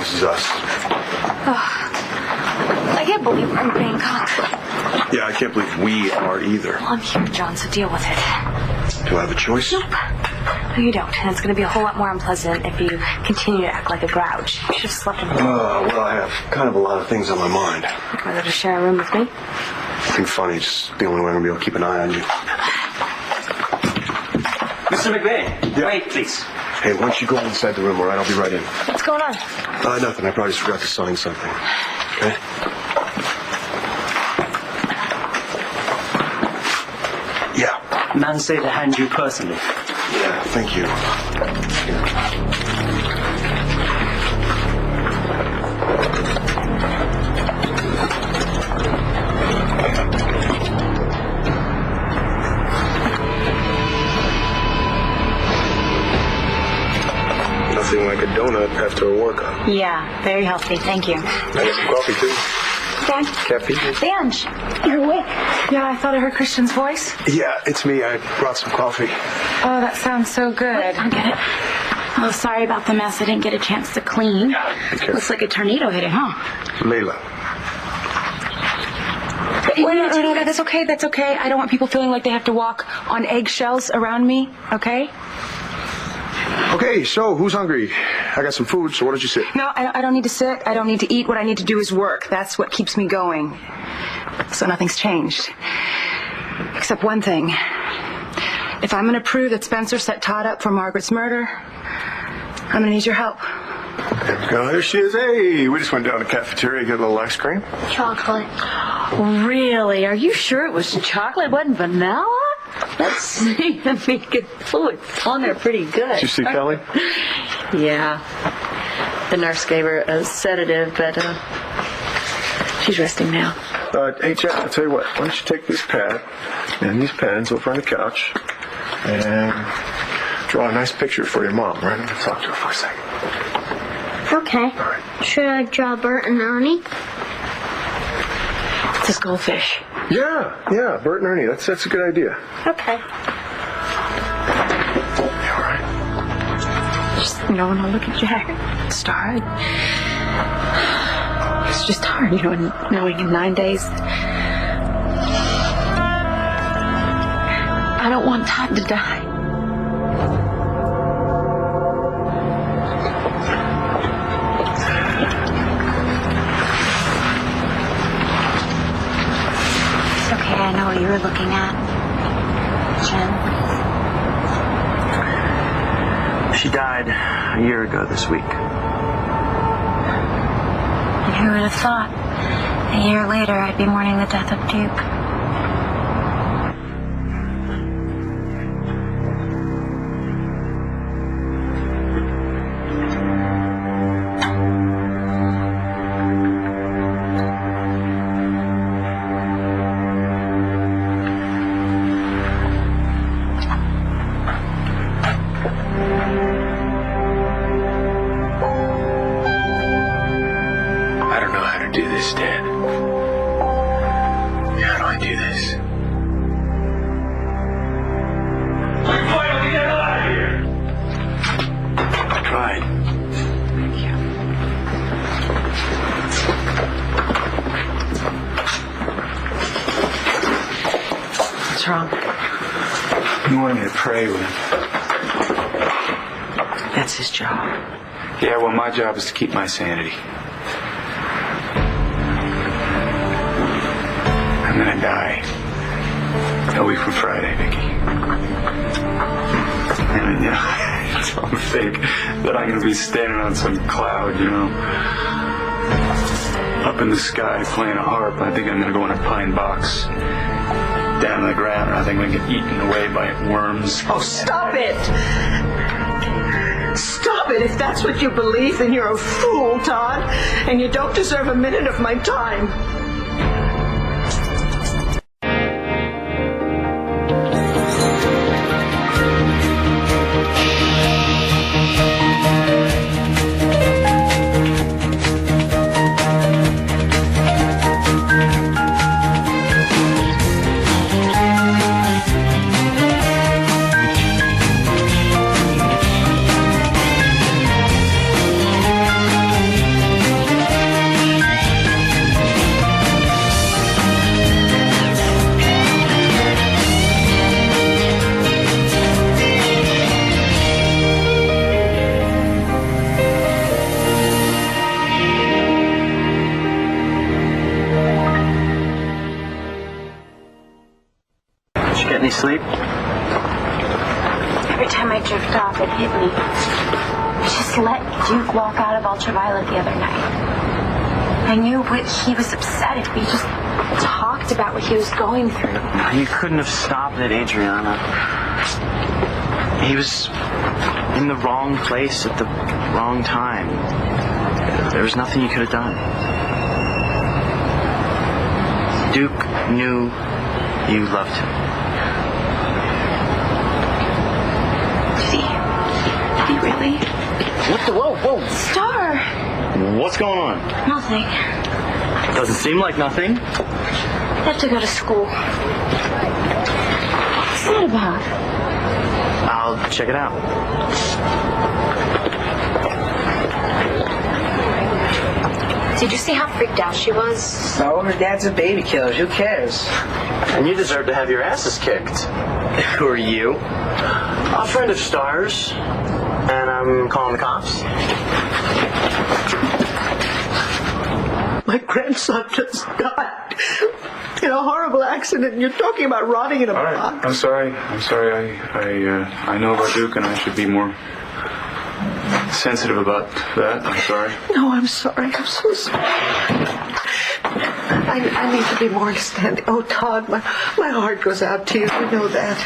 this is us. I can't believe we're in Bangkok. Yeah, I can't believe we are either. Well, I'm here, John, so deal with it. Do I have a choice? Nope. No, you don't. And it's going to be a whole lot more unpleasant if you continue to act like a grouch. You should have slept in the room. Well, I have kind of a lot of things on my mind. You'd rather just share a room with me? Nothing funny, just the only way I'm going to be able to keep an eye on you. Mr. McVeigh, yeah. Wait, please. Hey, why don't you go inside the room, all right? I'll be right in. What's going on? Nothing. I probably just forgot to sign something. Okay? Yeah. Man say to hand you personally. Yeah, thank you. Nothing like a donut after a workout. Yeah, very healthy. Thank you. I got some coffee, too. Dan? Caffeine? Vange, you're awake. Yeah, I thought I heard Christian's voice. Yeah, it's me. I brought some coffee. Oh, that sounds so good. I get it. Oh, sorry about the mess. I didn't get a chance to clean. Looks like a tornado hit it, huh? Layla. Wait, no, that's okay. That's okay. I don't want people feeling like they have to walk on eggshells around me, okay? Okay, so who's hungry? I got some food, so why don't you sit? No, I don't need to sit. I don't need to eat. What I need to do is work. That's what keeps me going. So nothing's changed. Except one thing. If I'm going to prove that Spencer set Todd up for Margaret's murder, I'm going to need your help. There we go. There she is. Hey, we just went down to the cafeteria to get a little ice cream. Chocolate. Really? Are you sure it was chocolate? It wasn't vanilla? Let's see. I mean, it's on there pretty good. Did you see Kelly? Yeah. The nurse gave her a sedative, but she's resting now. Hey, Jack, I'll tell you what. Why don't you take this pad and these pens over on the couch and draw a nice picture for your mom, right? I'm going to talk to her for a second. Okay. All right. Should I draw Bert and Ernie? It's a goldfish. Yeah, Bert and Ernie. That's a good idea. Okay. You all right? Just, when I look at Jack, it's hard. It's just hard, knowing in 9 days. I don't want Todd to die. I know what you were looking at. Jen. She died a year ago this week. And who would have thought? A year later, I'd be mourning the death of Duke. Wrong. You wanted me to pray with him. That's his job. Yeah, well, my job is to keep my sanity. I'm gonna die a week from Friday, Vicky. And don't think that I'm gonna be standing on some cloud, up in the sky playing a harp. I think I'm gonna go in a pine box down on the ground, and I think we get eaten away by worms. Oh, stop it! Stop it! If that's what you believe, then you're a fool, Todd, and you don't deserve a minute of my time. sleep? Every time I drift off, it hit me. I just let Duke walk out of Ultraviolet the other night. I knew what he was upset if we just talked about what he was going through. You couldn't have stopped it, Adriana. He was in the wrong place at the wrong time. There was nothing you could have done. Duke knew you loved him. Did he really? What the? Whoa. Star! What's going on? Nothing. Doesn't seem like nothing. I have to go to school. What's that about? I'll check it out. Did you see how freaked out she was? No, her dad's a baby killer. Who cares? And you deserve to have your asses kicked. Who are you? A friend of Star's. And I'm calling the cops. My grandson just died in a horrible accident, and you're talking about rotting in a All right, box. I'm sorry. I know about Duke, and I should be more sensitive about that. I'm sorry. No, I'm sorry. I'm so sorry. I need to be more understanding. Oh, Todd, my heart goes out to you. You know that.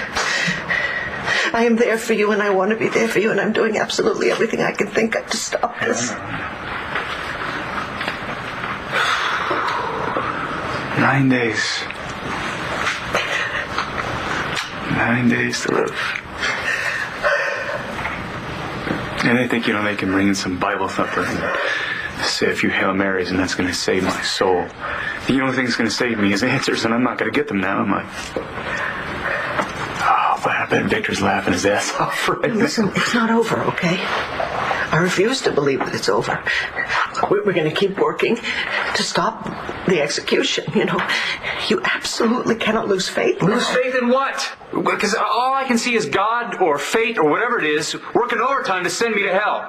I am there for you, and I want to be there for you, and I'm doing absolutely everything I can think of to stop this. 9 days. 9 days to live. And they think, they can bring in some Bible thumper and say a few Hail Marys, and that's going to save my soul. The only thing that's going to save me is answers, and I'm not going to get them now, am I? Oh, but I bet Victor's laughing his ass off right now. Listen, it's not over, okay? I refuse to believe that it's over. We're going to keep working to stop the execution, You absolutely cannot lose faith. Lose faith in what? Because all I can see is God or fate or whatever it is working overtime to send me to hell.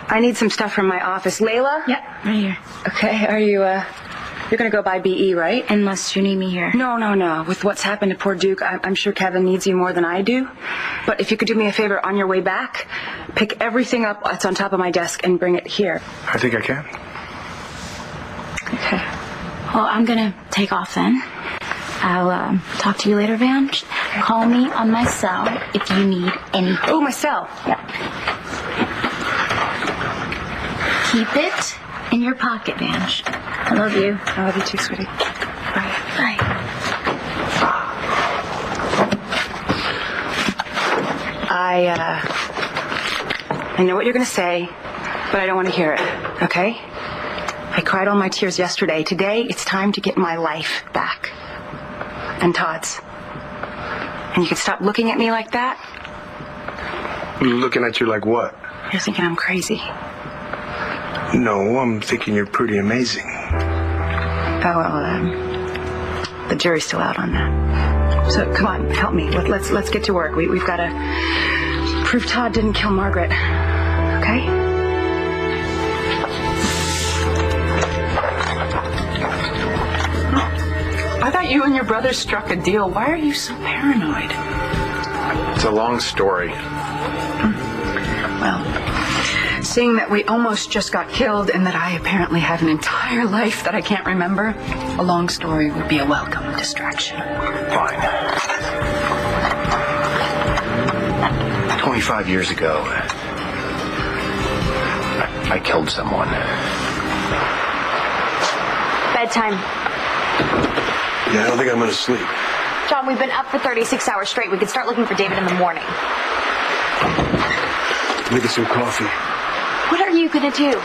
I need some stuff from my office. Layla? Yep, right here. Okay, are you, you're gonna go by BE, right? Unless you need me here. No. With what's happened to poor Duke, I'm sure Kevin needs you more than I do. But if you could do me a favor on your way back, pick everything up that's on top of my desk and bring it here. I think I can. Okay. Well, I'm gonna take off then. I'll talk to you later, Van. Call me on my cell if you need anything. Oh, my cell. Yep. Keep it in your pocket, Vange. I love you. I love you too, sweetie. Bye. Bye. I know what you're going to say, but I don't want to hear it, okay? I cried all my tears yesterday. Today, it's time to get my life back. And Todd's. And you can stop looking at me like that. Looking at you like what? You're thinking I'm crazy. No, I'm thinking you're pretty amazing. Oh, well, the jury's still out on that. So, come on, help me. Let's get to work. We've got to prove Todd didn't kill Margaret. Okay? I thought you and your brother struck a deal. Why are you so paranoid? It's a long story. Well, seeing that we almost just got killed and that I apparently have an entire life that I can't remember, a long story would be a welcome distraction. Fine. 25 years ago, I killed someone. Bedtime. Yeah, I don't think I'm going to sleep. John, we've been up for 36 hours straight. We could start looking for David in the morning. Make us some coffee. What are you going to do?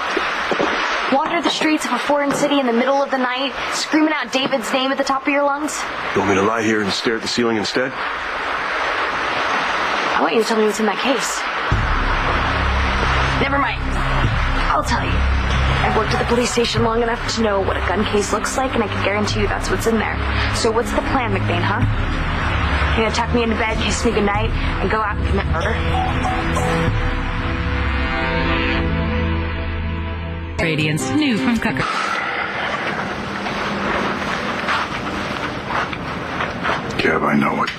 Wander the streets of a foreign city in the middle of the night, screaming out David's name at the top of your lungs? You want me to lie here and stare at the ceiling instead? I want you to tell me what's in that case. Never mind. I'll tell you. I've worked at the police station long enough to know what a gun case looks like, and I can guarantee you that's what's in there. So what's the plan, McBain, huh? You gonna tuck me into bed, kiss me goodnight, and go out and commit murder? Radiance, new from Cucker. Kev, I know what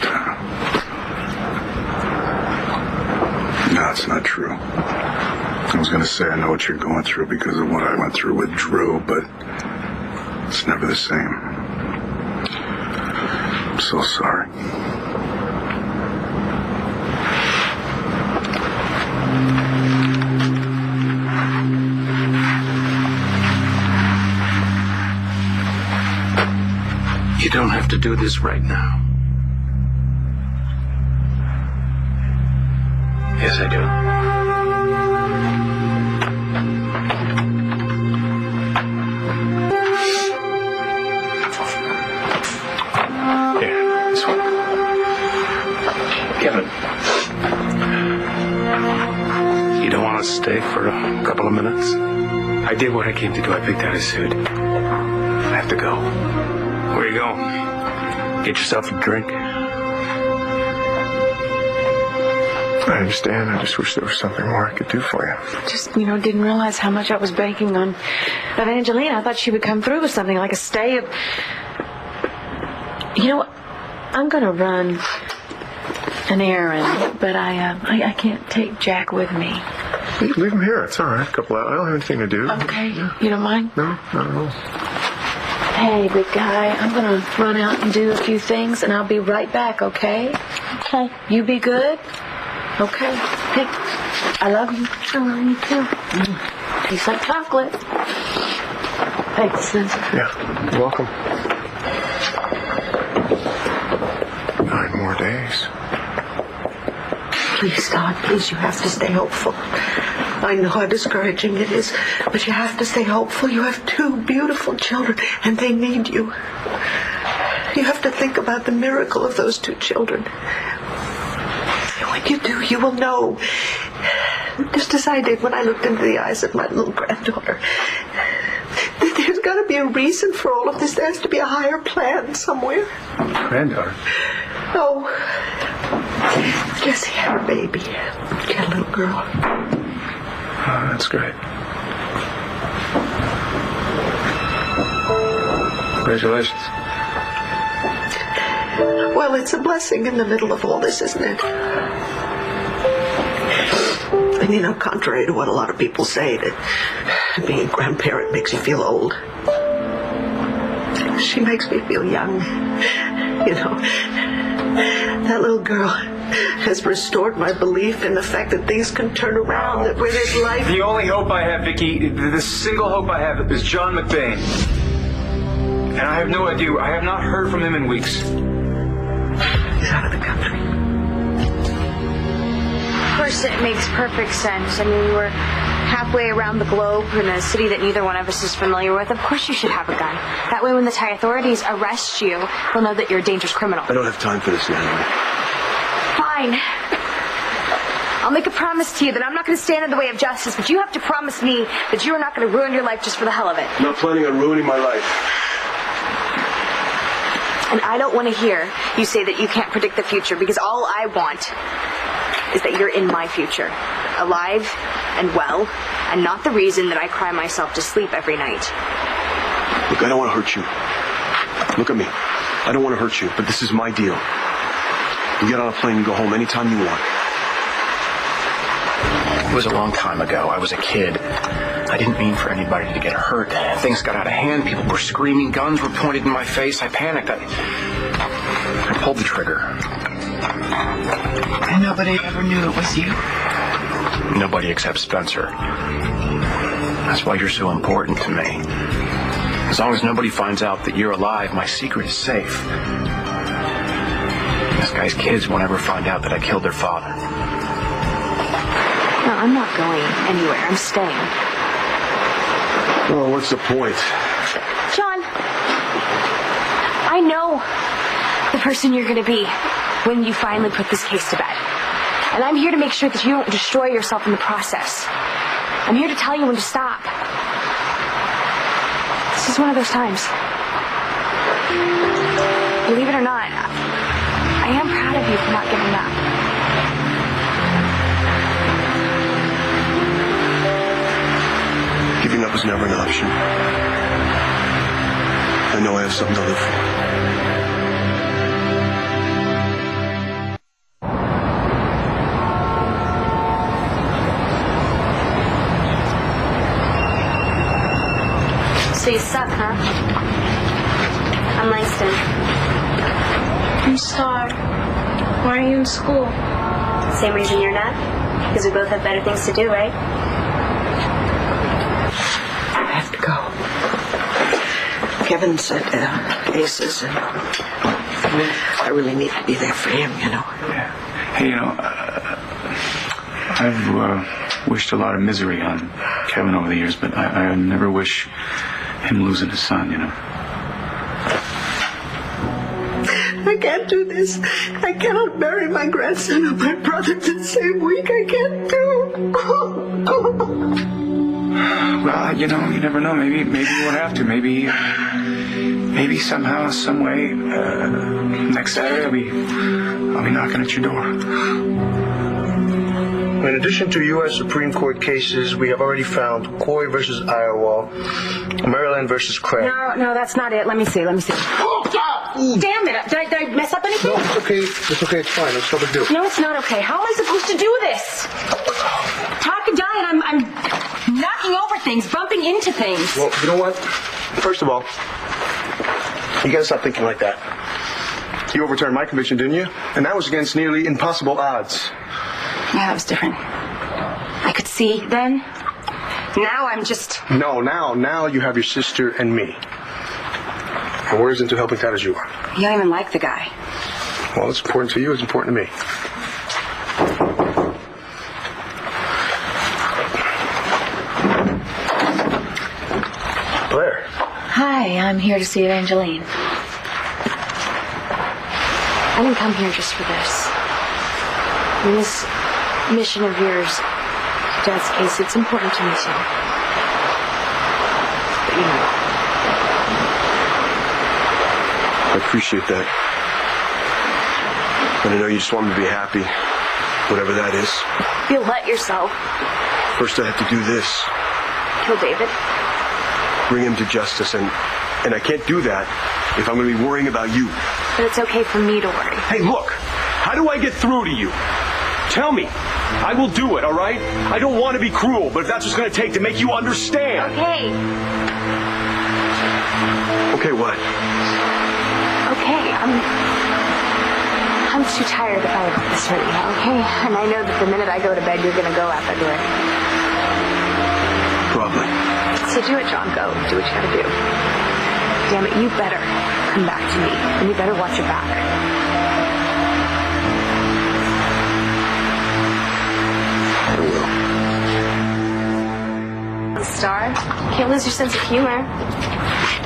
through. I was going to say I know what you're going through because of what I went through with Drew, but it's never the same. I'm so sorry. You don't have to do this right now. Yes, I do. Here, this one. Kevin. You don't want to stay for a couple of minutes? I did what I came to do. I picked out a suit. I have to go. Where you going? Get yourself a drink? I understand. I just wish there was something more I could do for you. Just, didn't realize how much I was banking on Evangelina. I thought she would come through with something like a stay of... I'm going to run an errand, but I can't take Jack with me. Leave him here. It's all right. I don't have anything to do. Okay. Yeah. You don't mind? No, not at all. Hey, big guy, I'm going to run out and do a few things, and I'll be right back, okay? Okay. You be good? Okay. Hey, I love you. I love you, too. Tastes like chocolate. Thanks, Spencer. Yeah, you're welcome. 9 more days. Please, Todd, please, you have to stay hopeful. I know how discouraging it is, but you have to stay hopeful. You have 2 beautiful children, and they need you. You have to think about the miracle of those 2 children. When you do, you will know. Just as I did when I looked into the eyes of my little granddaughter. There's got to be a reason for all of this. There has to be a higher plan somewhere. Granddaughter? Oh, Jessie had a baby. She had a little girl. Oh, that's great. Congratulations. Well, it's a blessing in the middle of all this, isn't it? And contrary to what a lot of people say, that being a grandparent makes you feel old. She makes me feel young. That little girl has restored my belief in the fact that things can turn around, that where there's life... The only hope I have, Vicki, the single hope I have is John McBain. And I have no idea. I have not heard from him in weeks. He's out of the country. Of course, it makes perfect sense. I mean, we're halfway around the globe in a city that neither one of us is familiar with. Of course you should have a gun. That way when the Thai authorities arrest you, they'll know that you're a dangerous criminal. I don't have time for this, Natalie. Fine. I'll make a promise to you that I'm not going to stand in the way of justice, but you have to promise me that you are not going to ruin your life just for the hell of it. I'm not planning on ruining my life. And I don't want to hear you say that you can't predict the future, because all I want is that you're in my future, alive and well, and not the reason that I cry myself to sleep every night. Look, I don't want to hurt you. Look at me. I don't want to hurt you, but this is my deal. You get on a plane and go home anytime you want. It was a long time ago. I was a kid. I didn't mean for anybody to get hurt. Things got out of hand. People were screaming. Guns were pointed in my face. I panicked. I pulled the trigger. And nobody ever knew it was you. Nobody except Spencer. That's why you're so important to me. As long as nobody finds out that you're alive, my secret is safe. This guy's kids won't ever find out that I killed their father. No, I'm not going anywhere. I'm staying. Oh, what's the point? John, I know the person you're going to be when you finally put this case to bed. And I'm here to make sure that you don't destroy yourself in the process. I'm here to tell you when to stop. This is one of those times. Believe it or not, I am proud of you for not giving up. Giving up was never an option. I know I have something to live for. So you suck, huh? I'm Langston. I'm Star. Why are you in school? Same reason you're not? Because we both have better things to do, right? I have to go. Kevin said Aces, and I really need to be there for him, you know. Yeah. Hey, I've wished a lot of misery on Kevin over the years, but I never wish him losing his son, I can't do this. I cannot bury my grandson and my brother the same week. I can't do. Well, you never know. Maybe you won't have to. Maybe somehow, some way, next Saturday I'll be knocking at your door. In addition to U.S. Supreme Court cases, we have already found Coy versus Iowa, Maryland versus Craig. No, that's not it. Let me see. Damn it. Did I mess up anything? No, it's okay. It's fine. It's no big deal. No, it's not okay. How am I supposed to do this? Talk and die, and I'm knocking over things, bumping into things. Well, you know what? First of all, you gotta stop thinking like that. You overturned my conviction, didn't you? And that was against nearly impossible odds. Yeah, that was different. I could see then. Now I'm just... No, now you have your sister and me. And we're as into helping Todd as you are. You don't even like the guy. Well, it's important to you. It's important to me. Blair. Hi, I'm here to see Evangeline. I didn't come here just for this. In this mission of yours, Dad's case, it's important to me too. But I appreciate that. And I know you just want me to be happy, whatever that is. you'll let yourself. First I have to do this. Kill David? Bring him to justice, and I can't do that if I'm going to be worrying about you. But it's okay for me to worry. Hey, look! How do I get through to you? Tell me. I will do it, all right? I don't want to be cruel, but if that's what's going to take to make you understand. Okay. Okay, what? Okay, I'm too tired to fight about this right now, okay? And I know that the minute I go to bed, you're going to go out that door. Probably. So do it, John. Go. Do what you got to do. Damn it, you better come back to me. And you better watch your back. I will. Star, can't lose your sense of humor.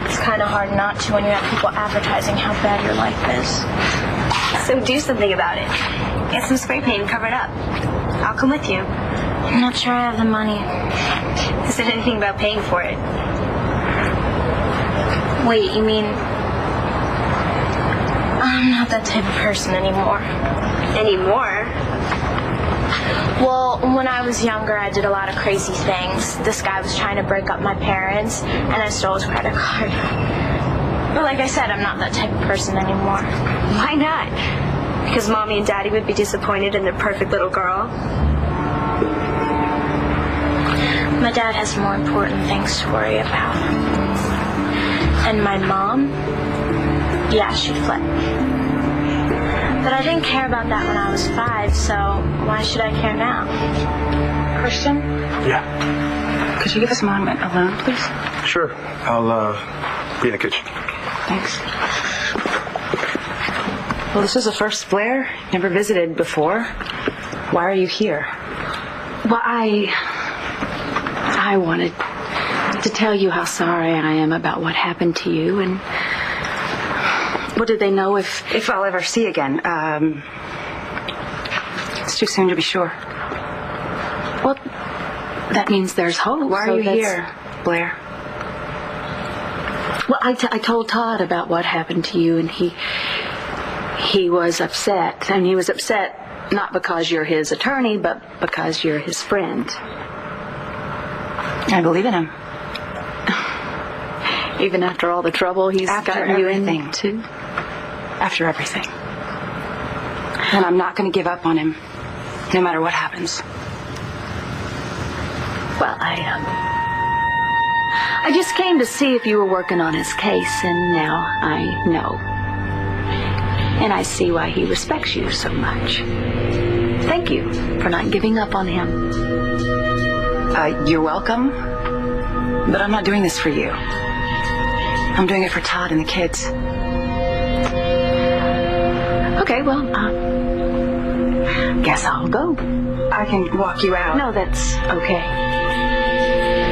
It's kind of hard not to when you have people advertising how bad your life is. So do something about it. Get some spray paint and cover it up. I'll come with you. I'm not sure I have the money. Who said anything about paying for it? Wait, you mean... I'm not that type of person anymore. Anymore? Well, when I was younger, I did a lot of crazy things. This guy was trying to break up my parents, and I stole his credit card. But like I said, I'm not that type of person anymore. Why not? Because Mommy and Daddy would be disappointed in their perfect little girl? My dad has more important things to worry about. And my mom, yeah, she fled. But I didn't care about that when I was 5, so why should I care now? Christian? Yeah. Could you give us a moment alone, please? Sure. I'll be in the kitchen. Thanks. Well, this is a first, Blair. Never visited before. Why are you here? Well, I wanted to tell you how sorry I am about what happened to you, and what did they know if I'll ever see again? It's too soon to be sure. Well, that means there's hope. Why are you here, Blair? Well, I told Todd about what happened to you, and he was upset. And he was upset not because you're his attorney, but because you're his friend. I believe in him. Even after all the trouble he's gotten you into? After everything. And I'm not going to give up on him, no matter what happens. Well, I just came to see if you were working on his case, and now I know. And I see why he respects you so much. Thank you for not giving up on him. You're welcome. But I'm not doing this for you. I'm doing it for Todd and the kids. Okay, well, guess I'll go. I can walk you out. No, that's okay.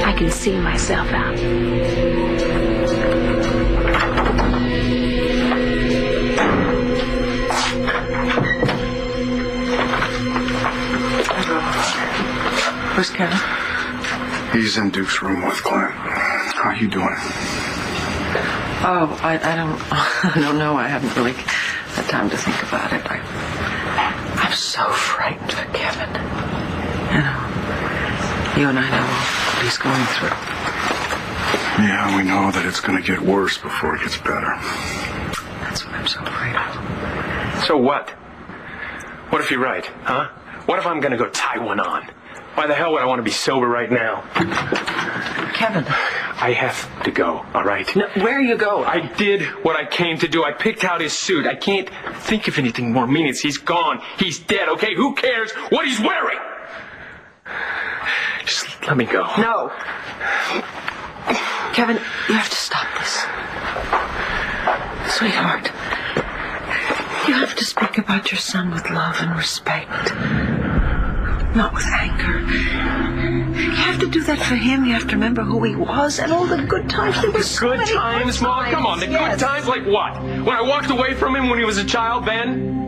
I can see myself out. Where's Kevin? He's in Duke's room with Glenn. How you doing? Oh, I don't know. I haven't really had time to think about it. I'm so frightened for Kevin. You know, you and I know what he's going through. Yeah, we know that it's going to get worse before it gets better. That's what I'm so afraid of. So what? What if you're right, huh? What if I'm going to go tie one on? Why the hell would I want to be sober right now? Kevin. I have to go, all right? No, where you go? I did what I came to do. I picked out his suit. I can't think of anything more meaningless. He's gone. He's dead, okay? Who cares what he's wearing? Just let me go. No. Kevin, you have to stop this. Sweetheart, you have to speak about your son with love and respect. Not with anger. You have to do that for him. You have to remember who he was and all the good times. There were so many good times, Mom? Come on, the good times like what? When I walked away from him when he was a child, then?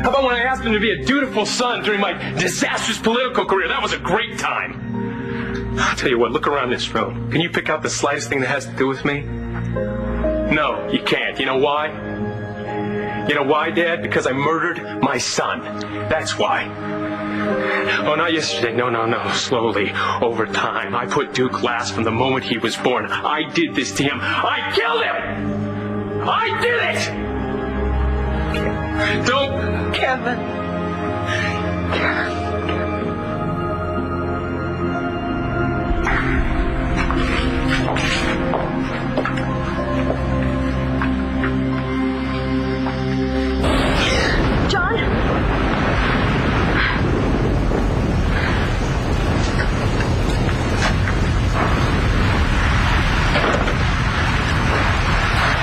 How about when I asked him to be a dutiful son during my disastrous political career? That was a great time. I'll tell you what, look around this room. Can you pick out the slightest thing that has to do with me? No, you can't. You know why? You know why, Dad? Because I murdered my son. That's why. Oh, not yesterday. No. Slowly, over time. I put Duke last from the moment he was born. I did this to him. I killed him! I did it! Don't... Kevin. John?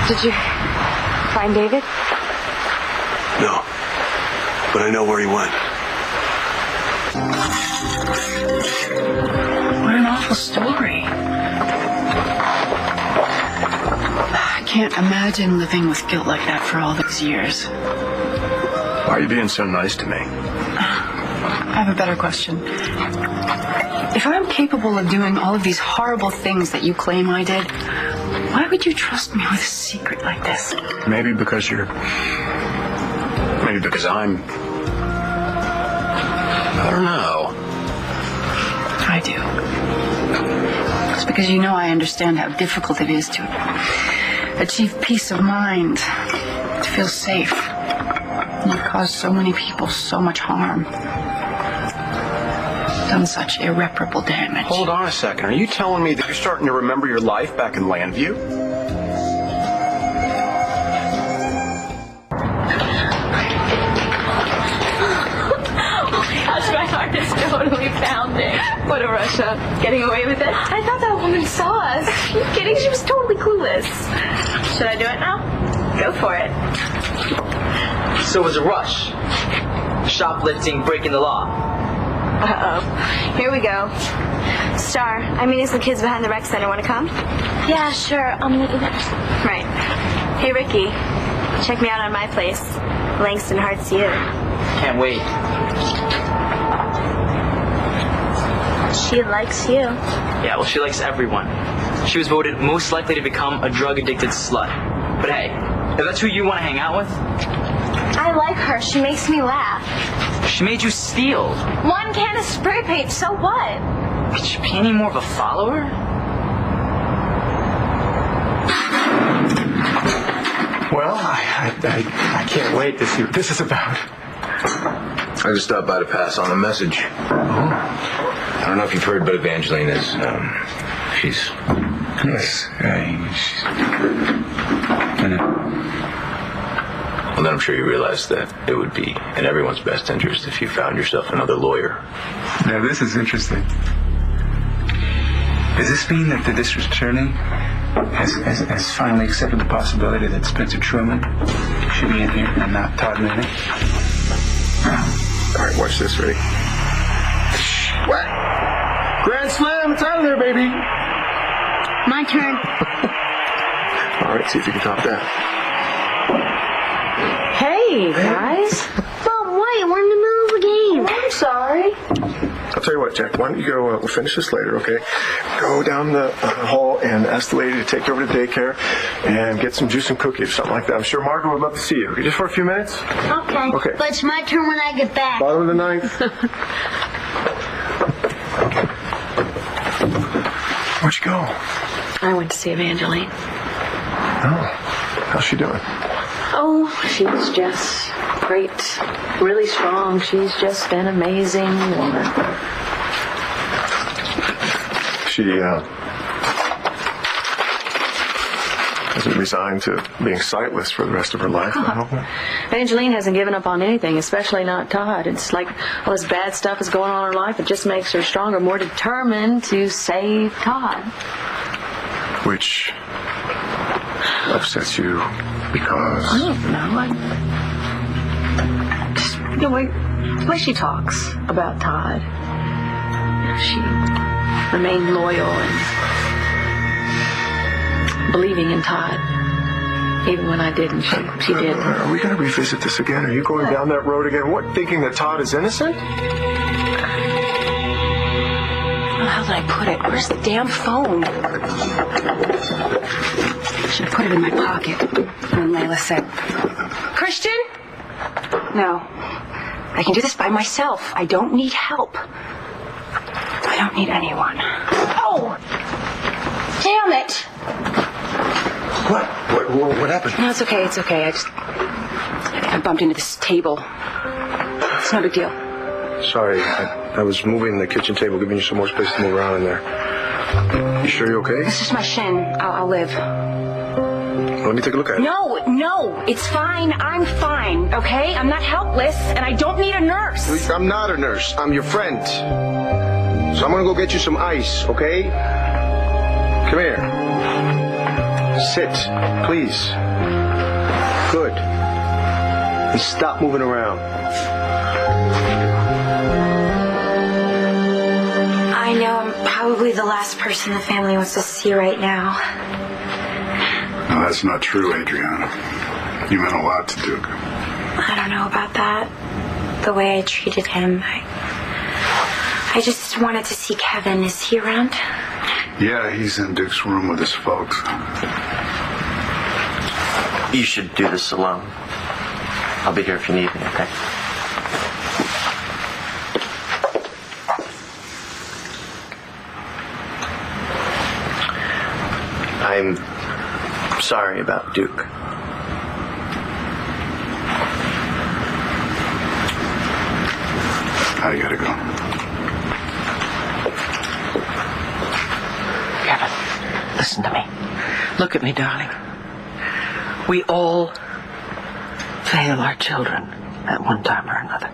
Did you find David? No. But I know where he went. What an awful story. I can't imagine living with guilt like that for all these years. Why are you being so nice to me? I have a better question. If I'm capable of doing all of these horrible things that you claim I did, why would you trust me with a secret like this? Maybe because I'm... I don't know. I do. It's because you know I understand how difficult it is to achieve peace of mind, to feel safe. You've caused so many people so much harm. Done such irreparable damage. Hold on a second. Are you telling me that you're starting to remember your life back in Landview? Gosh, my heart is totally pounding. What a rush up. Getting away with it? I thought that woman saw us. Are you kidding? She was totally clueless. Should I do it now? Go for it. So it was a rush. Shoplifting, breaking the law. Uh-oh. Here we go. Star, I'm meeting some kids behind the rec center. Want to come? Yeah, sure. I'll meet you there. Right. Hey, Ricky. Check me out on my place. Langston Hearts you. Can't wait. She likes you. Yeah, well, she likes everyone. She was voted most likely to become a drug-addicted slut. But hey, if that's who you want to hang out with... I like her. She makes me laugh. She made you steal. One can of spray paint, so what? Could she be any more of a follower? Well, I can't wait to see what this is about. I just stopped by to pass on a message. I don't know if you've heard, but Evangeline is She's... Yes. I know. Well, then I'm sure you realize that it would be in everyone's best interest if you found yourself another lawyer. Now, this is interesting. Does this mean that the district attorney has finally accepted the possibility that Spencer Truman should be in here and not Todd May? All right, watch this. Ready? What? Grand slam! It's out of there, baby. My turn. All right, see if you can top that. Hey, guys. Mom, wait, we're in the middle of the game. I'm sorry. I'll tell you what, Jack. Why don't you go? We'll finish this later, okay? Go down the hall and ask the lady to take you over to daycare and get some juice and cookies, something like that. I'm sure Margaret would love to see you. Okay, just for a few minutes. Okay. Okay. But it's my turn when I get back. Bottom of the ninth. Where'd you go? I went to see Evangeline. Oh, how's she doing? Oh, she's just great. Really strong. She's just an amazing woman. She isn't resigned to being sightless for the rest of her life, I hope. Evangeline hasn't given up on anything, especially not Todd. It's like all this bad stuff is going on in her life. It just makes her stronger, more determined to save Todd. Which upsets you because... I don't know. The way she talks about Todd. She remained loyal and believing in Todd. Even when I didn't, she did. Are we going to revisit this again? Are you going down that road again? What, thinking that Todd is innocent? How did I put it? Where's the damn phone? I should have put it in my pocket when Layla said, Christian? No. I can do this by myself. I don't need help. I don't need anyone. Oh! Damn it! What happened? No, it's okay. It's okay. I bumped into this table. It's no big deal. Sorry, I was moving the kitchen table, giving you some more space to move around in there. You sure you're okay? It's just my shin. I'll live. Let me take a look at it. No, it's fine. I'm fine, okay? I'm not helpless, and I don't need a nurse. I'm not a nurse. I'm your friend. So I'm gonna go get you some ice, okay? Come here. Sit, please. Good. And stop moving around. I know I'm probably the last person the family wants to see right now. No, that's not true, Adriana. You meant a lot to Duke. I don't know about that. The way I treated him. I just wanted to see Kevin. Is he around? Yeah, he's in Duke's room with his folks. You should do this alone. I'll be here if you need me, okay? I'm sorry about Duke. I gotta go. Kevin, listen to me. Look at me, darling. We all fail our children at one time or another.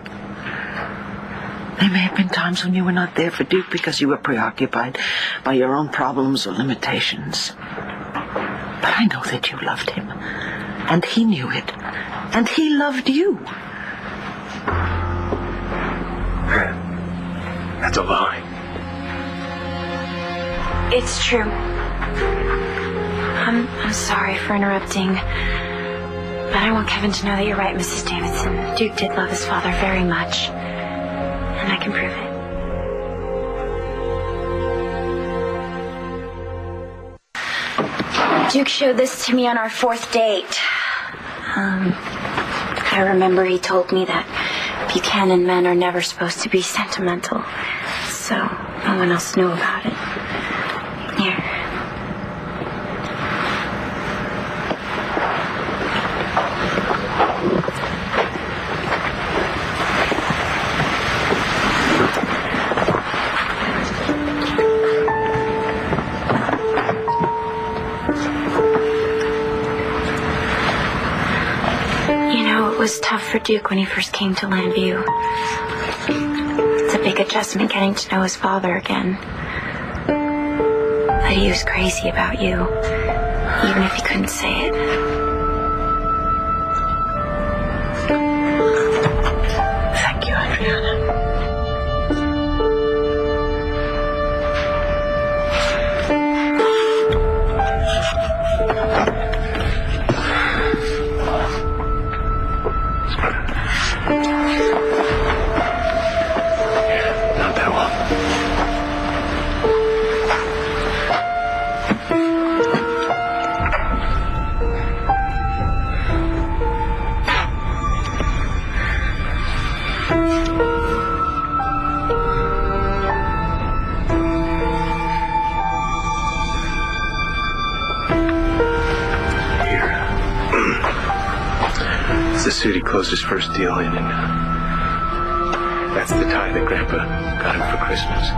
There may have been times when you were not there for Duke because you were preoccupied by your own problems or limitations. But I know that you loved him, and he knew it, and he loved you. That's a lie. It's true. I'm sorry for interrupting. But I want Kevin to know that you're right, Mrs. Davidson. Duke did love his father very much. And I can prove it. Duke showed this to me on our 4th date. I remember he told me that Buchanan men are never supposed to be sentimental. So no one else knew about it. Here. was tough for Duke when he first came to Landview. It's a big adjustment getting to know his father again. But he was crazy about you, even if he couldn't say it. Thank you, Adriana. Not that well. It's the suit he closed his first deal in, and that's the tie that Grandpa got him for Christmas.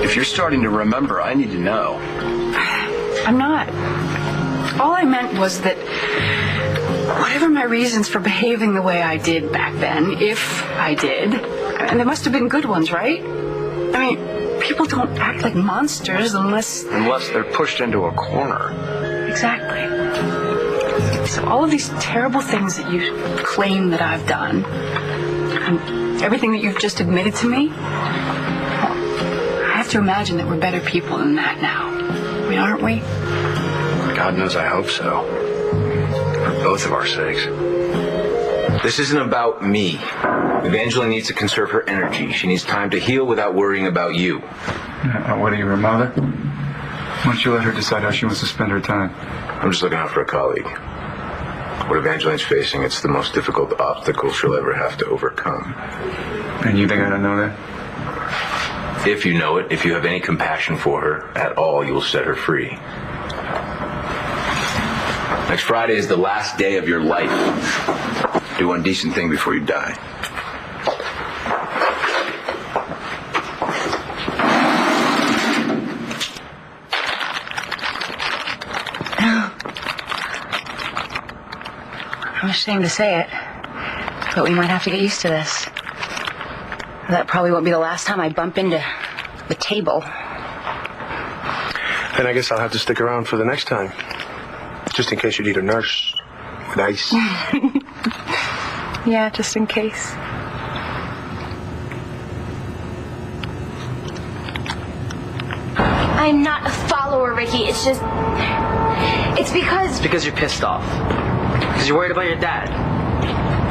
If you're starting to remember, I need to know. I'm not. All I meant was that whatever my reasons for behaving the way I did back then, if I did, and there must have been good ones, right? I mean, people don't act like monsters unless They're pushed into a corner. Exactly. So all of these terrible things that you claim that I've done, and everything that you've just admitted to me, well, I have to imagine that we're better people than that now. I mean, aren't we? God knows I hope so. For both of our sakes. This isn't about me. Evangeline needs to conserve her energy. She needs time to heal without worrying about you. What are you, her mother? Why don't you let her decide how she wants to spend her time? I'm just looking out for a colleague. What Evangeline's facing, it's the most difficult obstacle she'll ever have to overcome. And you think I don't know that? If you know it, if you have any compassion for her at all, you'll set her free. Next Friday is the last day of your life. Do one decent thing before you die. I'm ashamed to say it, but we might have to get used to this. That probably won't be the last time I bump into the table. Then I guess I'll have to stick around for the next time. Just in case you need a nurse with ice. Yeah, just in case. I'm not a follower, Ricky. It's just... It's because... It's because you're pissed off. Because you're worried about your dad.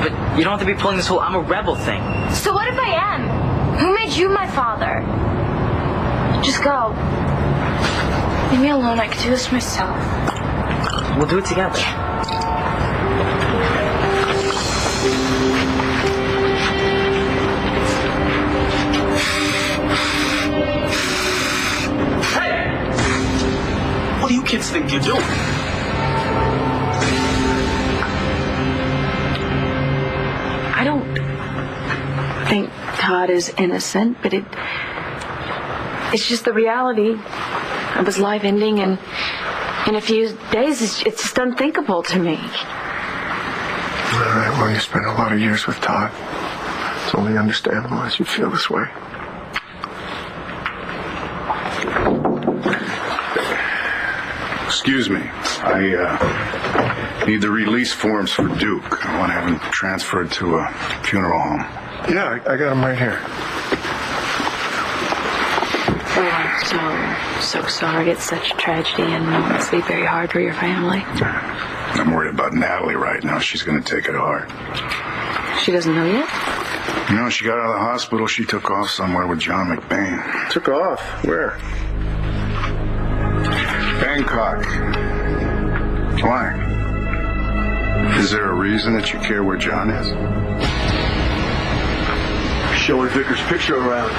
But you don't have to be pulling this whole I'm a rebel thing. So what if I am? Who made you my father? Just go. Leave me alone. I can do this myself. We'll do it together. Hey! What do you kids think you're doing? I don't think Todd is innocent, but it's just the reality of his life ending, and in a few days, it's just unthinkable to me. All right, well, you spent a lot of years with Todd. It's only understandable as you feel this way. Excuse me. I need the release forms for Duke. I want to have him transferred to a funeral home. Yeah, I got them right here. Oh, I'm so sorry. It's such a tragedy, and it must be very hard for your family. I'm worried about Natalie right now. She's going to take it hard. She doesn't know yet? You know, she got out of the hospital. She took off somewhere with John McBain. Took off? Where? Bangkok. Why? Is there a reason that you care where John is? Showing Vickers' picture around.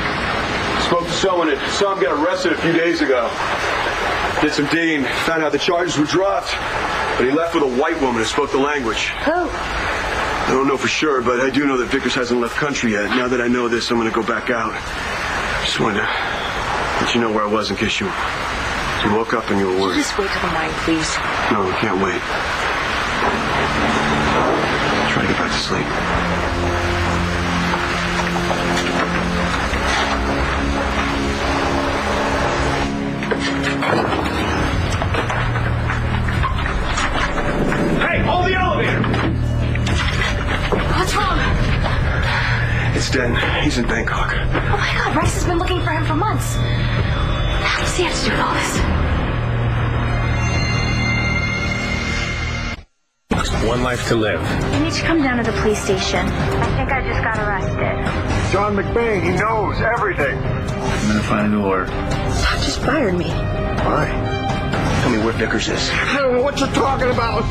Spoke to someone that saw him get arrested a few days ago. Did some digging, found out the charges were dropped, but he left with a white woman who spoke the language. Who? I don't know for sure, but I do know that Vickers hasn't left country yet. Now that I know this, I'm going to go back out. Just wanted to let you know where I was in case you woke up and you were worried. Just wait till the night, please. No, I can't wait. Try to get back to sleep. Hey, hold the elevator! What's wrong? It's Den. He's in Bangkok. Oh my God, Rex has been looking for him for months. How does he have to do with all this? One life to live. You need to come down to the police station. I think I just got arrested. John McBain, he knows everything. I'm gonna find a lawyer. Todd just fired me. Why? Tell me where Vickers is. I don't know what you're talking about.